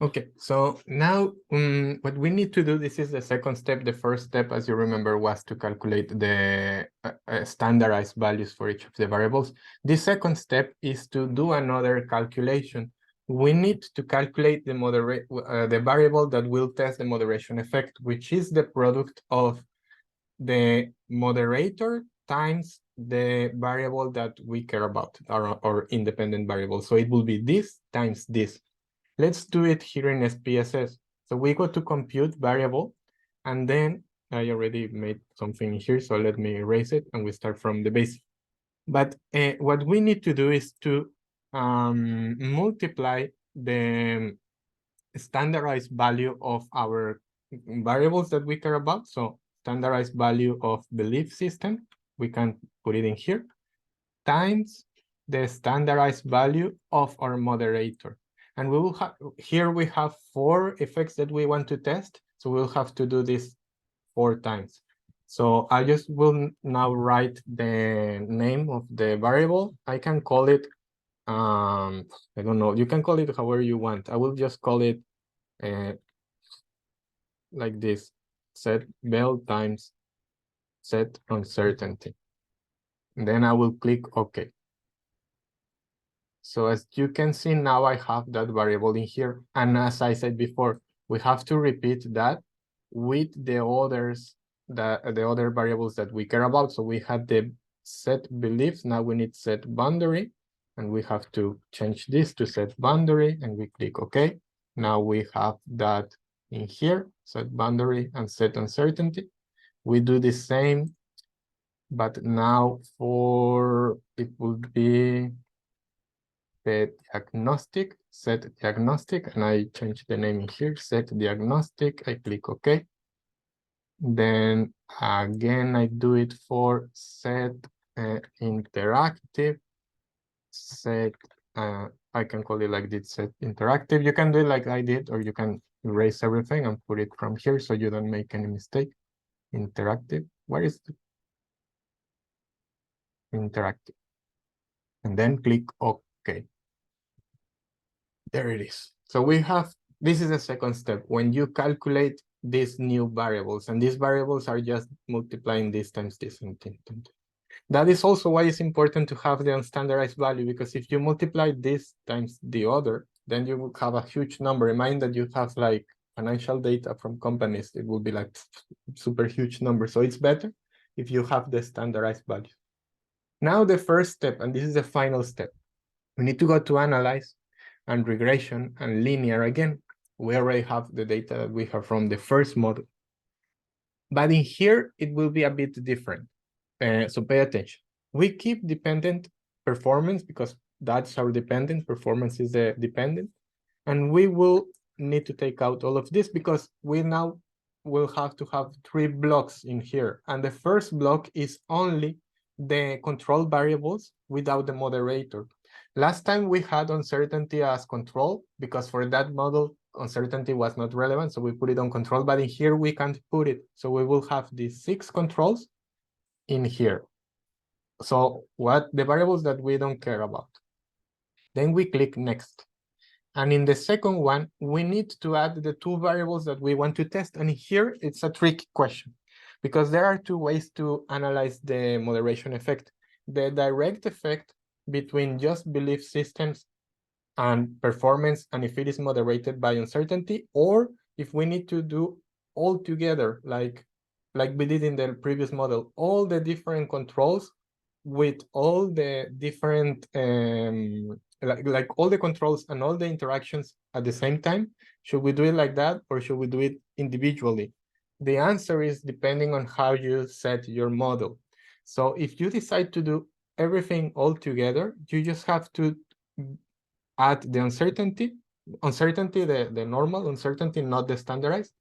Okay, so now what we need to do, this is the second step. The first step, as you remember, was to calculate the standardized values for each of the variables. The second step is to do another calculation. We need to calculate the variable that will test the moderation effect, which is the product of the moderator times the variable that we care about, our independent variable. So it will be this times this. Let's do it here in SPSS. So we go to compute variable, and then I already made something here, so let me erase it, and we start from the base. But what we need to do is to multiply the standardized value of our variables that we care about. So standardized value of belief system, we can put it in here, times the standardized value of our moderator. And we will have, here we have 4 effects that we want to test. So we'll have to do this 4 times. So I just will now write the name of the variable. I can call it, I don't know, you can call it however you want. I will just call it like this, set bell times set uncertainty. And then I will click OK. So as you can see, now I have that variable in here. And as I said before, we have to repeat that with the others, the other variables that we care about. So we had the set beliefs, now we need set boundary, and we have to change this to set boundary, and we click OK. Now we have that in here, set boundary and set uncertainty. We do the same, but now for, it would be the diagnostic, set diagnostic, and I change the name in here, set diagnostic, I click OK. Then again, I do it for set interactive, set, I can call it like this, set interactive. You can do it like I did, or you can erase everything and put it from here so you don't make any mistake. Interactive, where is the interactive? And then click OK. There it is. So we have, this is the second step, when you calculate these new variables, and these variables are just multiplying this times this and this. That is also why it's important to have the unstandardized value, because if you multiply this times the other, then you will have a huge number. Imagine that you have like financial data from companies, it will be like super huge number. So it's better if you have the standardized value. Now the first step, and this is the final step, we need to go to analyze and regression and linear again. We already have the data that we have from the first model. But in here, it will be a bit different. So pay attention. We keep dependent performance because that's our dependent, performance is the dependent. And we will need to take out all of this because we now will have to have 3 blocks in here. And the first block is only the control variables without the moderator. Last time we had uncertainty as control because for that model, uncertainty was not relevant. So we put it on control, but in here we can't put it. So we will have these 6 controls in here. So what the variables that we don't care about. Then we click next. And in the second one, we need to add the 2 variables that we want to test. And here it's a tricky question because there are 2 ways to analyze the moderation effect. The direct effect between just belief systems and performance, and if it is moderated by uncertainty, or if we need to do all together, like we did in the previous model, all the different controls with all the different, like all the controls and all the interactions at the same time. Should we do it like that, or should we do it individually? The answer is depending on how you set your model. So if you decide to do everything all together, you just have to add the uncertainty, the normal uncertainty, not the standardized,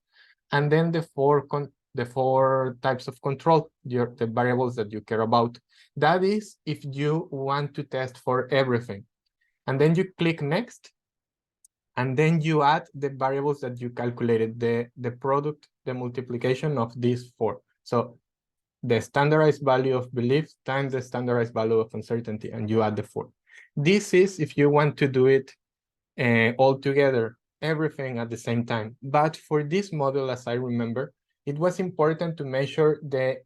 and then the 4 types of control, the variables that you care about. That is if you want to test for everything. And then you click next, and then you add the variables that you calculated, the product, the multiplication of these 4. So the standardized value of belief times the standardized value of uncertainty, and you add the 4. This is if you want to do it all together. everything at the same time. But for this model, as I remember, it was important to measure the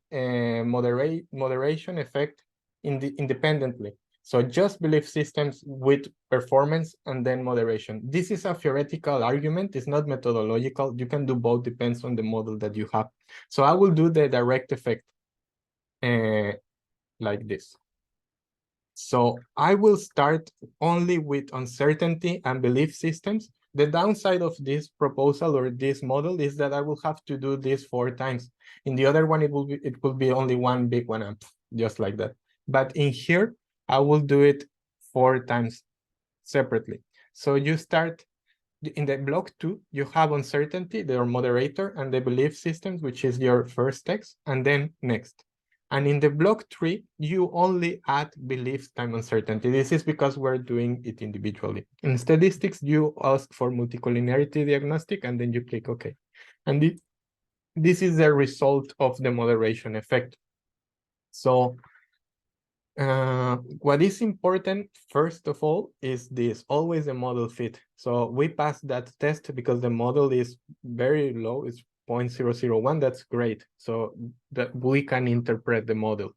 moderation effect independently. So just belief systems with performance and then moderation. This is a theoretical argument. It's not methodological. You can do both, depends on the model that you have. So I will do the direct effect like this. So I will start only with uncertainty and belief systems. The downside of this proposal or this model is that I will have to do this 4 times. In the other one, it will be only one big one, just like that. But in here, I will do it 4 times separately. So you start in the block 2, you have uncertainty, your moderator, and the belief systems, which is your first text, and then next. And in the block 3, you only add belief time uncertainty. This is because we're doing it individually. In statistics, you ask for multicollinearity diagnostic, and then you click OK. And this is the result of the moderation effect. So what is important, first of all, is this, always the model fit. So we passed that test because the model is very low, it's 0.001, that's great. So that we can interpret the model.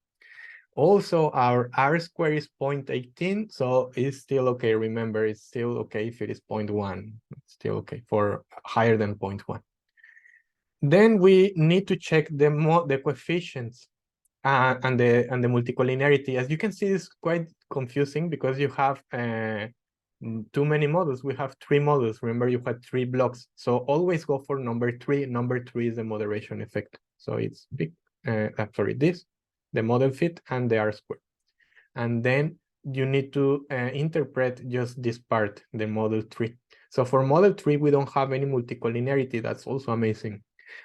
Also, our R square is 0.18, so it's still okay. Remember, it's still okay if it is 0.1, it's still okay for higher than 0.1. Then we need to check the coefficients. And the multicollinearity. As you can see, it's quite confusing because you have too many models. We have 3 models. Remember, you had 3 blocks. So always go for number 3. Number 3 is the moderation effect. So it's big. This, the model fit, and the R square. And then you need to interpret just this part, the model 3. So for model 3, we don't have any multicollinearity. That's also amazing.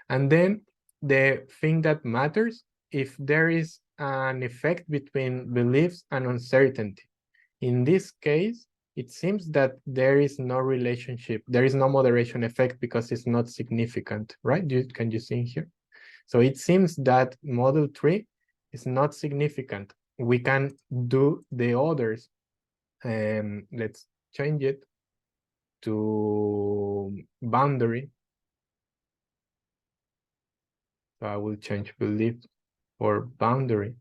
And then the thing that matters, if there is an effect between beliefs and uncertainty. In this case, it seems that there is no relationship. There is no moderation effect because it's not significant, right? Can you see here? So it seems that model 3 is not significant. We can do the others. Let's change it to boundary. So I will change belief for boundary.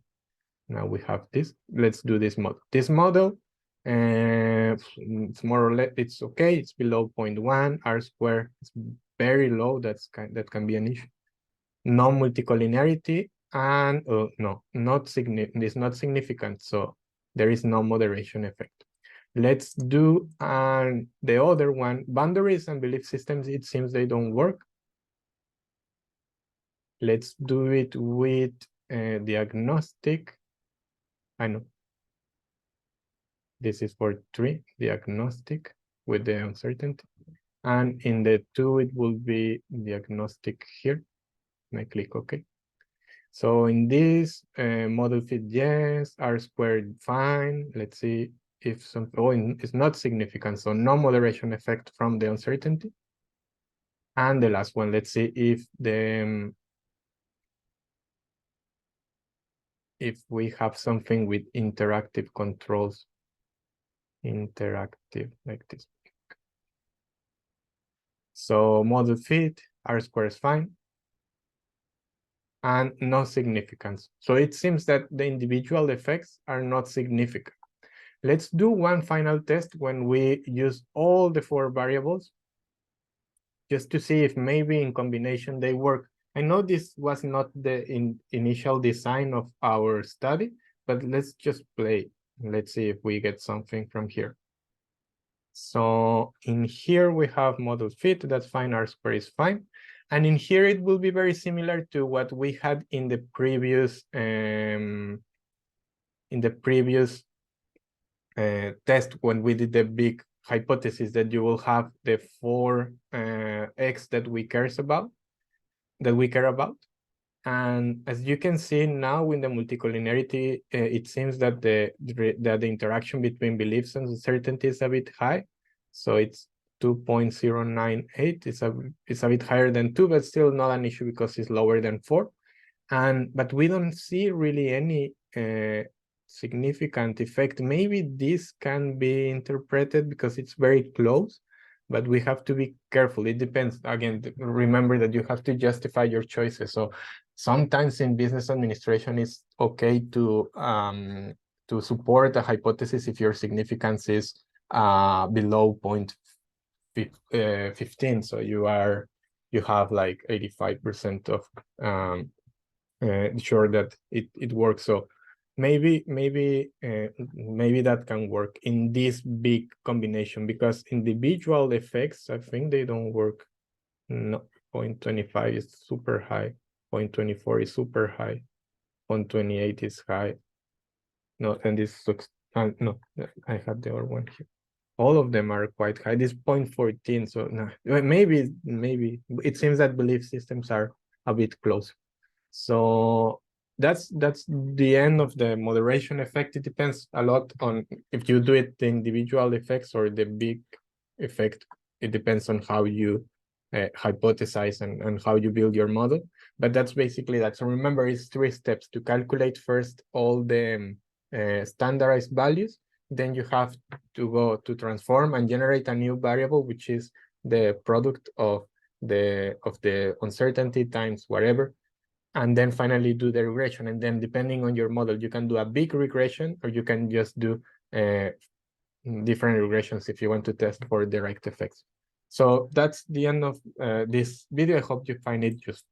Now we have this. Let's do this model. This model, it's more or less, it's okay. It's below 0.1. R square is very low. That can be an issue. No multicollinearity, and no, it's not significant. So there is no moderation effect. Let's do the other one. Boundaries and belief systems, it seems they don't work. Let's do it with diagnostic. I know. This is for 3, diagnostic with the uncertainty. And in the 2, it will be diagnostic here. And I click OK. So in this model fit, yes, R squared, fine. Let's see if it's not significant. So no moderation effect from the uncertainty. And the last one, let's see if if we have something with interactive controls. Interactive, like this. So model fit, R square is fine. And no significance. So it seems that the individual effects are not significant. Let's do one final test when we use all the 4 variables, just to see if maybe in combination they work. I know this was not the initial design of our study, but let's just play. Let's see if we get something from here. So in here we have model fit, that's fine, R square is fine. And in here it will be very similar to what we had in the previous test when we did the big hypothesis that you will have the 4 X that we care about. And as you can see now in the multicollinearity, it seems that the interaction between beliefs and uncertainty is a bit high. So it's 2.098. It's a bit higher than 2, but still not an issue because it's lower than 4. But we don't see really any significant effect. Maybe this can be interpreted because it's very close, but we have to be careful. It depends. Again, remember that you have to justify your choices. So sometimes in business administration, it's okay to support a hypothesis if your significance is below 0.15. So you have like 85% of sure that it works. So maybe that can work in this big combination, because individual effects, I think they don't work. No, 0.25 is super high, 0.24 is super high, 0.28 is high. No, and this looks no, I have the other one here. All of them are quite high. This 0.14, so no, maybe it seems that belief systems are a bit close. So that's the end of the moderation effect. It depends a lot on if you do it the individual effects or the big effect. It depends on how you hypothesize and how you build your model. But that's basically that. So remember, it's 3 steps to calculate first all the standardized values. Then you have to go to transform and generate a new variable, which is the product of the uncertainty times whatever. And then finally do the regression. And then depending on your model, you can do a big regression, or you can just do different regressions if you want to test for direct effects. So that's the end of this video. I hope you find it useful.